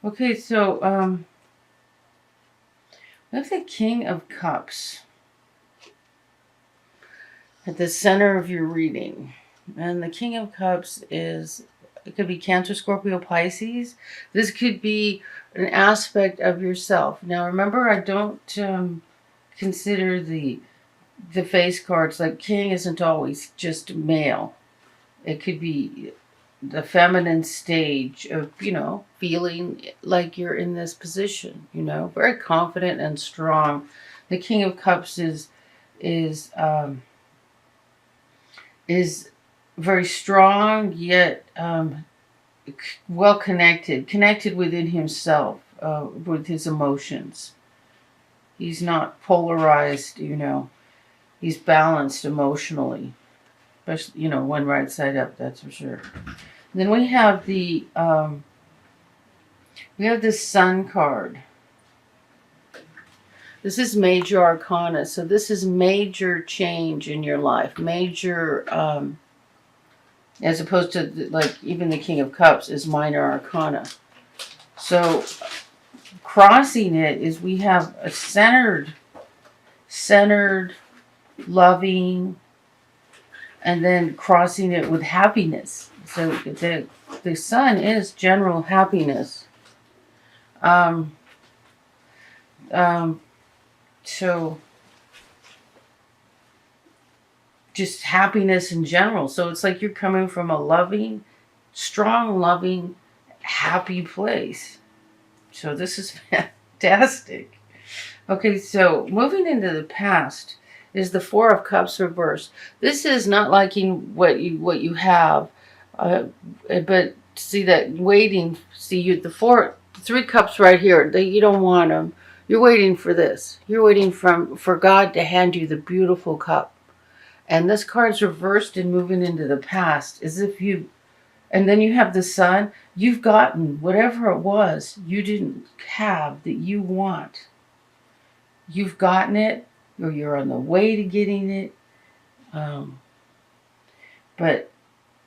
Okay, so we have the King of Cups at the center of your reading. And the King of Cups is, it could be Cancer, Scorpio, Pisces. This could be an aspect of yourself. Now, remember, I don't consider the face cards, like King isn't always just male. It could be the feminine stage of, feeling like you're in this position, very confident and strong. The King of Cups is um, is very strong, yet well connected within himself, with his emotions. He's not polarized, He's balanced emotionally, especially, one right side up, that's for sure. Then we have the Sun card. This is major arcana, so this is major change in your life, major, as opposed to like even the King of Cups is minor arcana. So crossing it is we have a centered, loving, and then crossing it with happiness. So the Sun is general happiness. Um, um, so just happiness in general. So it's like you're coming from a loving, strong, loving, happy place. So this is fantastic. Okay, so moving into the past is the Four of Cups reversed. This is not liking what you have, but see that waiting. See you three cups right here. You don't want them. You're waiting for this. You're waiting for God to hand you the beautiful cup. And this card's reversed and moving into the past, as if you. And then you have the Sun. You've gotten whatever it was you didn't have that you want. You've gotten it, or you're on the way to getting it. Um, but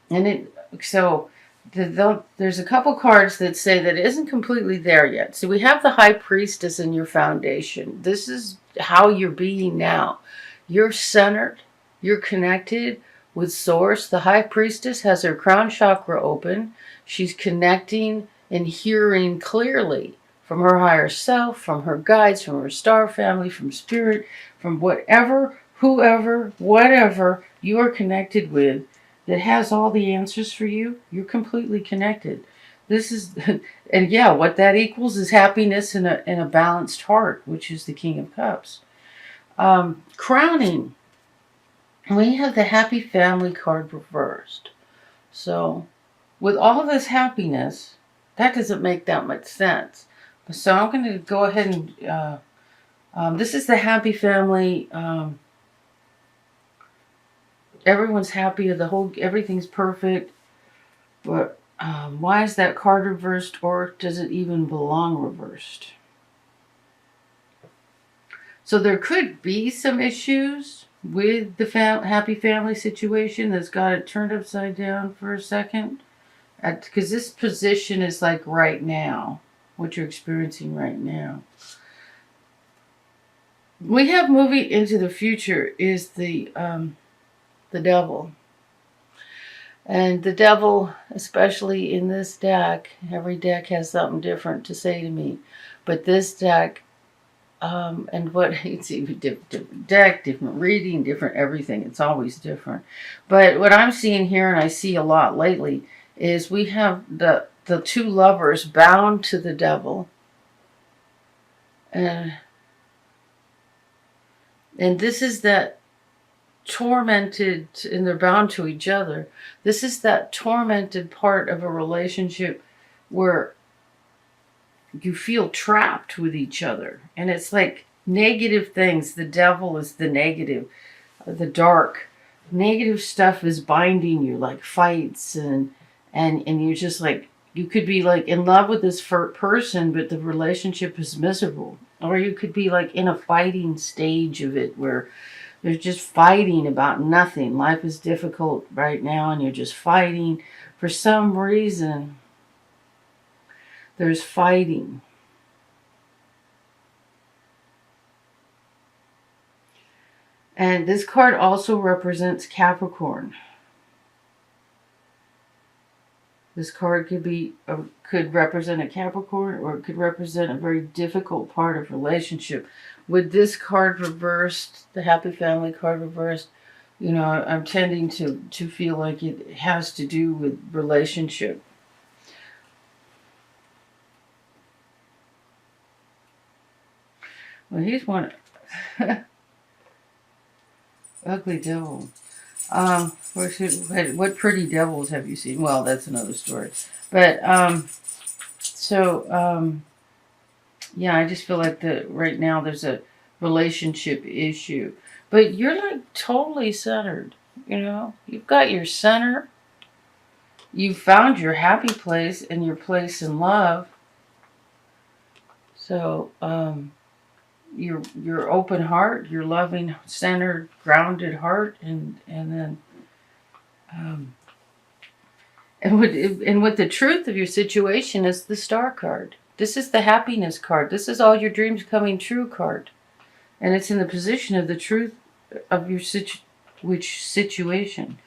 and it so there's a couple cards that say that it isn't completely there yet. So we have the High Priestess in your foundation. This is how you're being now. You're centered. You're connected with Source. The High Priestess has her crown chakra open. She's connecting and hearing clearly from her higher self, from her guides, from her star family, from spirit, from whatever, whoever, whatever you are connected with that has all the answers for you. You're completely connected. This is, and yeah, what that equals is happiness and a balanced heart, which is the King of Cups. Crowning. We have the Happy Family card reversed. So, with all of this happiness, that doesn't make that much sense. So I'm going to go ahead and this is the Happy Family. Everyone's happy. Everything's perfect. But why is that card reversed, or does it even belong reversed? So there could be some issues with the Happy Family situation that's got it turned upside down for a second. Because this position is like right now, what you're experiencing right now. We have moving into the future is the devil. And the devil, especially in this deck, every deck has something different to say to me. But this deck, and what it's different deck, different reading, different everything. It's always different. But what I'm seeing here, and I see a lot lately, is we have the two lovers bound to the devil, and this is that tormented, and they're bound to each other. This is that tormented part of a relationship where you feel trapped with each other, and it's like negative things. The devil is the negative, the dark negative stuff is binding you, like fights, and you're just like, you could be like in love with this person, but the relationship is miserable. Or you could be like in a fighting stage of it where they're just fighting about nothing. Life is difficult right now and you're just fighting for some reason. There's fighting. And this card also represents Capricorn. This card could represent a Capricorn, or it could represent a very difficult part of relationship. With this card reversed, the Happy Family card reversed, I'm tending to feel like it has to do with relationship. Well, he's one ugly devil. What pretty devils have you seen? Well, that's another story. But yeah, I just feel like right now there's a relationship issue. But you're like totally centered. You've got your center. You found your happy place and your place in love. So your open heart, your loving, centered, grounded heart, and then and what the truth of your situation is the Star card. This is the happiness card. This is all your dreams coming true card, and it's in the position of the truth of your situation.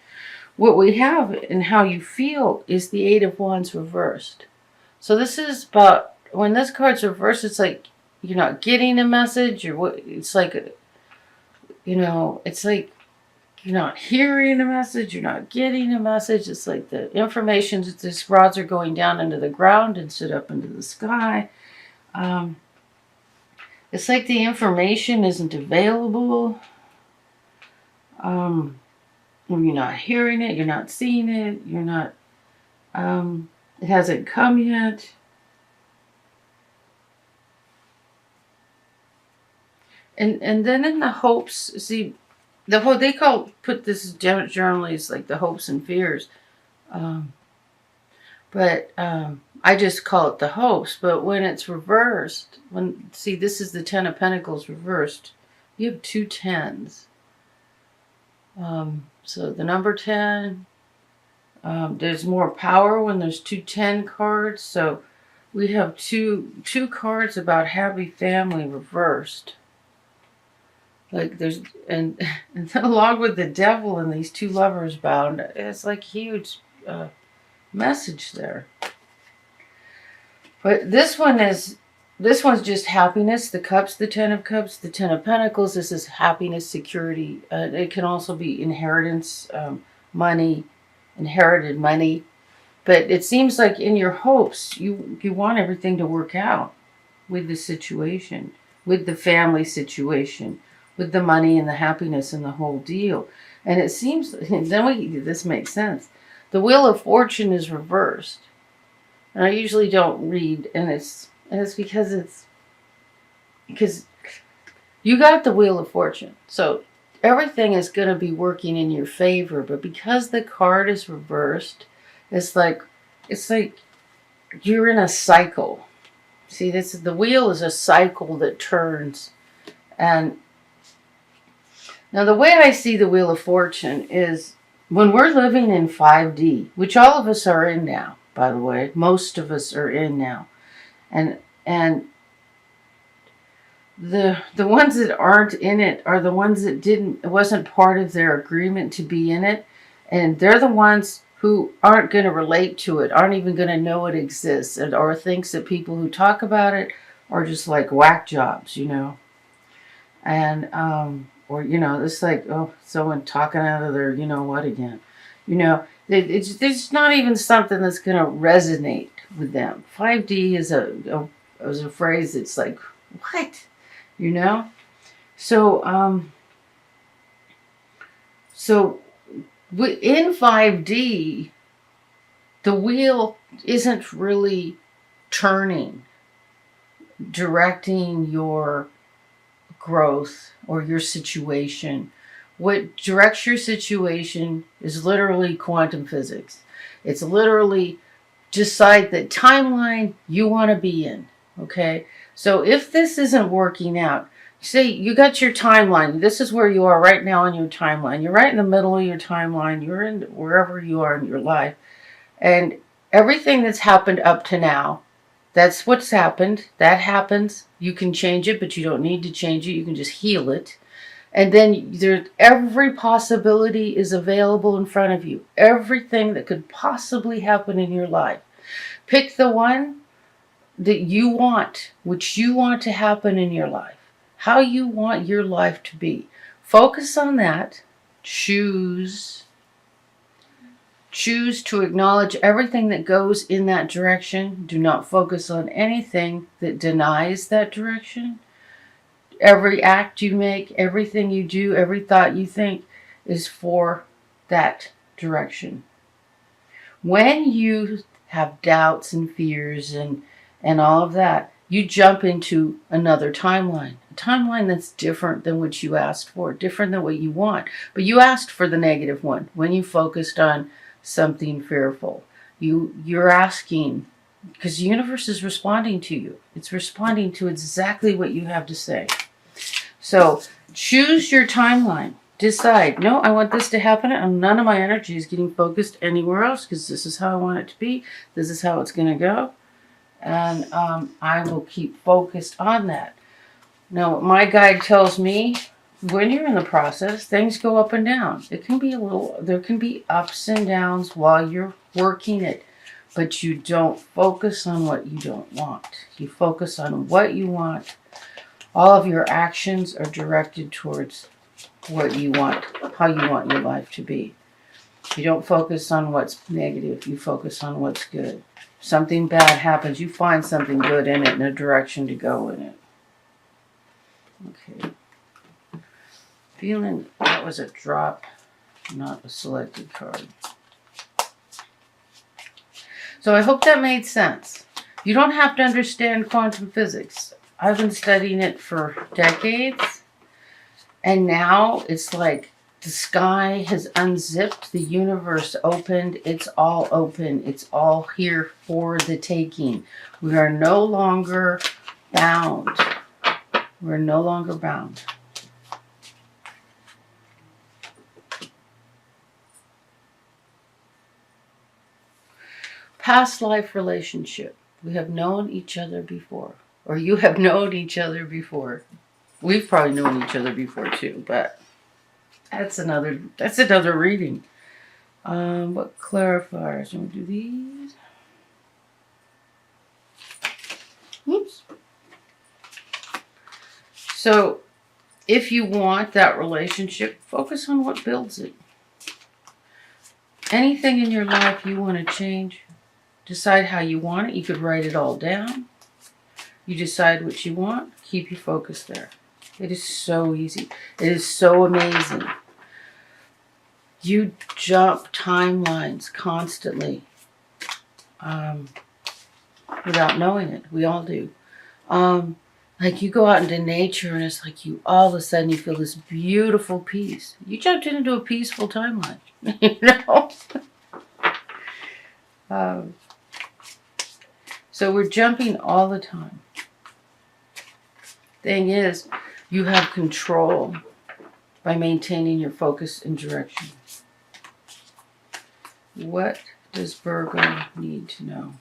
What we have and how you feel is the Eight of Wands reversed. So this is about, when this card's reversed, it's like you're not getting a message, or what? It's like, it's like you're not hearing a message, you're not getting a message. It's like the information, these rods are going down into the ground instead up into the sky. It's like the information isn't available. You're not hearing it, you're not seeing it, you're not, it hasn't come yet. And then in the hopes, see, put this generally as like the hopes and fears. But I just call it the hopes. But when it's reversed, this is the Ten of Pentacles reversed. You have two tens. So the number 10, there's more power when there's 210 cards. So we have two cards about happy family reversed. Like and along with the devil and these two lovers bound, it's like huge message there. But this one's just happiness. The cups, the Ten of Cups, the Ten of Pentacles. This is happiness, security. It can also be inheritance, money, inherited money. But it seems like in your hopes, you want everything to work out with the situation, with the family situation, with the money and the happiness and the whole deal. And it seems, this makes sense. The Wheel of Fortune is reversed. And I usually don't read, and it's because you got the Wheel of Fortune. So everything is going to be working in your favor, but because the card is reversed, it's like you're in a cycle. See, the wheel is a cycle that turns. And now the way I see the Wheel of Fortune is when we're living in 5D, which all of us are in now, by the way. Most of us are in now. And the ones that aren't in it are the ones that it wasn't part of their agreement to be in it. And they're the ones who aren't going to relate to it, aren't even going to know it exists, or thinks that people who talk about it are just like whack jobs, And, or, it's like, oh, someone talking out of their, what again. It's not even something that's going to resonate with them. 5D is a phrase that's like, what? So in 5D, the wheel isn't really turning, directing your growth or your situation. What directs your situation is literally quantum physics. It's literally decide the timeline you want to be in. Okay? So if this isn't working out, say you got your timeline. This is where you are right now in your timeline. You're right in the middle of your timeline. You're in wherever you are in your life. And everything that's happened up to now That's what's happened. That happens. You can change it, but you don't need to change it. You can just heal it. And then every possibility is available in front of you. Everything that could possibly happen in your life. Pick the one that you want, which you want to happen in your life. How you want your life to be. Focus on that. Choose to acknowledge everything that goes in that direction. Do not focus on anything that denies that direction. Every act you make, everything you do, every thought you think is for that direction. When you have doubts and fears and all of that, you jump into another timeline. A timeline that's different than what you asked for, different than what you want. But you asked for the negative one when you focused on something fearful. You're asking because the universe is responding to you. It's responding to exactly what you have to say. So choose your timeline. Decide, no, I want this to happen, and none of my energy is getting focused anywhere else because this is how I want it to be. This is how it's going to go. And I will keep focused on that. Now, my guide tells me when you're in the process, things go up and down. There can be ups and downs while you're working it. But you don't focus on what you don't want. You focus on what you want. All of your actions are directed towards what you want, how you want your life to be. You don't focus on what's negative. You focus on what's good. If something bad happens, you find something good in it and a direction to go in it. Okay. Feeling that was a drop, not a selected card. So I hope that made sense. You don't have to understand quantum physics. I've been studying it for decades. And now it's like the sky has unzipped, the universe opened, it's all open. It's all here for the taking. We are no longer bound. We're no longer bound. Past life relationship. We have known each other before. Or you have known each other before. We've probably known each other before too, but that's another reading. What clarifiers? I'm going to do these. Oops. So, if you want that relationship, focus on what builds it. Anything in your life you want to change, decide how you want it. You could write it all down. You decide what you want, keep your focus there. It is so easy. It is so amazing. You jump timelines constantly without knowing it. We all do. Like you go out into nature and it's like you all of a sudden you feel this beautiful peace. You jumped into a peaceful timeline, you know? So we're jumping all the time. Thing is, you have control by maintaining your focus and direction. What does Virgo need to know?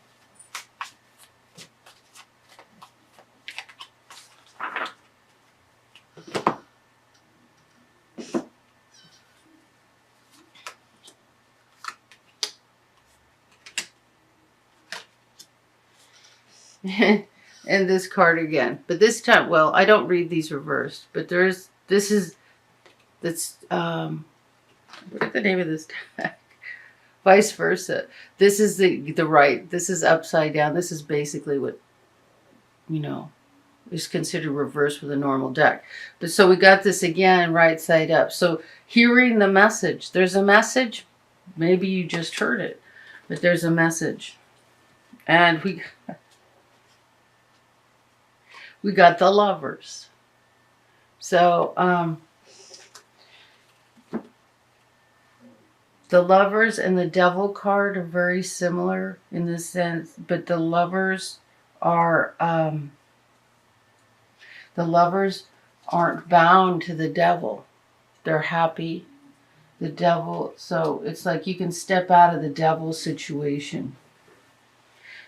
And this card again. But this time, well, I don't read these reversed, but what's the name of this deck? Vice versa. This is the right. This is upside down. This is basically what, is considered reversed with a normal deck. But so we got this again right side up. So hearing the message. There's a message. Maybe you just heard it, but there's a message. And we got the Lovers. So, the Lovers and the Devil card are very similar in this sense, but the Lovers are, the Lovers aren't bound to the Devil. They're happy. The Devil, so it's like you can step out of the Devil situation.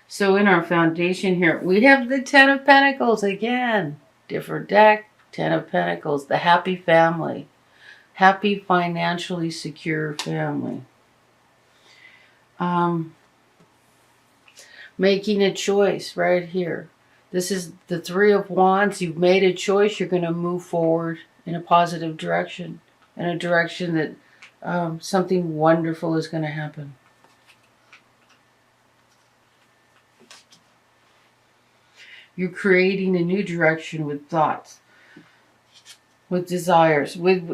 So in our foundation here, we have the Ten of Pentacles again. Different deck, Ten of Pentacles, the happy family. Happy, financially secure family. Making a choice right here. This is the Three of Wands. You've made a choice. You're going to move forward in a positive direction. In a direction that something wonderful is going to happen. You're creating a new direction with thoughts, with desires, with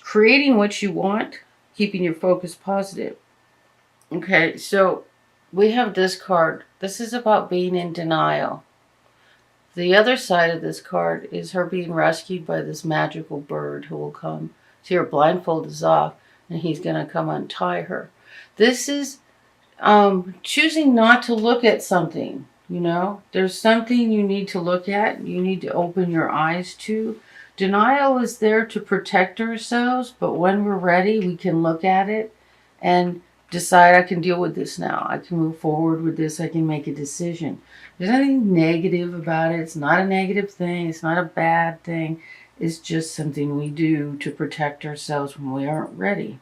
creating what you want, keeping your focus positive. Okay, so we have this card. This is about being in denial. The other side of this card is her being rescued by this magical bird who will come. See, her blindfold is off, and he's going to come untie her. This is choosing not to look at something. You know, there's something you need to look at. You need to open your eyes to. Denial is there to protect ourselves, but when we're ready, we can look at it and decide, I can deal with this now. I can move forward with this. I can make a decision. There's nothing negative about it. It's not a negative thing. It's not a bad thing. It's just something we do to protect ourselves when we aren't ready.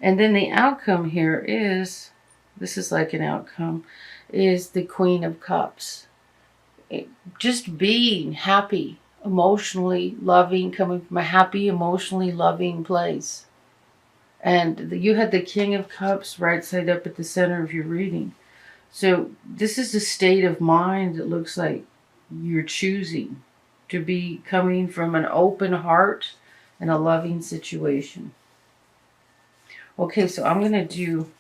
And then the outcome here is, this is like an outcome, is the Queen of Cups. Just being happy, emotionally loving, coming from a happy, emotionally loving place. And you had the King of Cups right side up at the center of your reading. So this is a state of mind that looks like you're choosing to be coming from an open heart and a loving situation. Okay, so I'm going to do